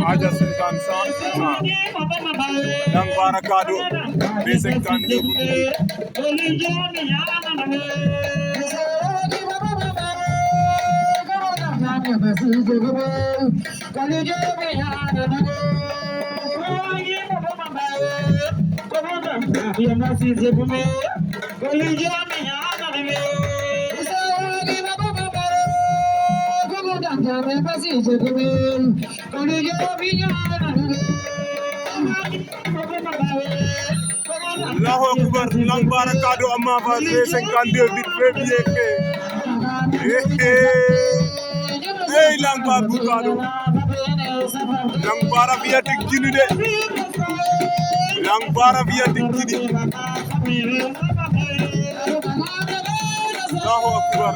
aja 55 Lang Barakado B52 Allahu Akbar Lang Barakado amma fa B52 bit premier ke hey Lang Barakado Lang Bara biya tek jini de Lang Bara biya tek jini Allahu Akbar